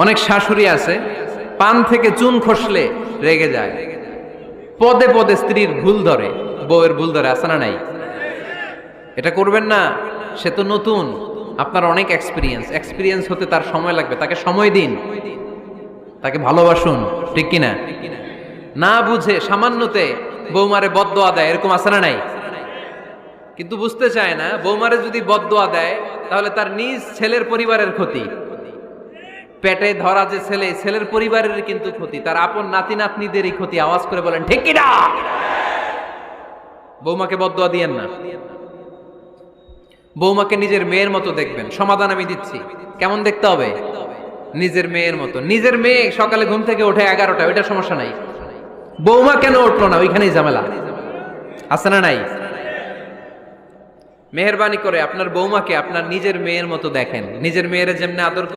অনেক শাশুড়ি আছে পান থেকে চুন খসলে রেগে যায়, পদে পদে স্ত্রীর ভুল ধরে, বউয়ের ভুল ধরে, আছে না নাই? এটা করবেন না। সে তো নতুন, আপনার অনেক এক্সপিরিয়েন্স হতে তার সময় লাগবে। তাকে সময় দিন, তাকে ভালোবাসুন, ঠিক কিনা? না বুঝে সামান্যতে বৌমারে বদদোয়া দেয়, এরকম আছে না নাই? কিন্তু বুঝতে চায় না, বৌমারে যদি বদদোয়া দেয় তাহলে তার নিজ ছেলের পরিবারের ক্ষতি, পেটে ধরা যে ছেলে, ছেলের পরিবারের কিন্তু ক্ষতি, তার আপন নাতি নাতনিদেরই ক্ষতি। আওয়াজ করে বলেন ঠিক কিনা? বৌমাকে বদদোয়া দিয়েন না। বৌমাকে নিজের মেয়ের মতো দেখবেন। সমাধান আমি দিচ্ছি। কেমন দেখতে হবে? নিজের মেয়ের মতো। নিজের মেয়ে সকালে ঘুম থেকে ওঠে 11টায়, ওইটা সমস্যা নাই। বৌমা কেন উঠলো না, ওইখানেই ঝামেলা। আছে না নাই? মেহেরবানি করে আপনার বৌমাকে আপনার নিজের মেয়ের মতো দেখেন। নিজের মেয়ের যেমনি আদর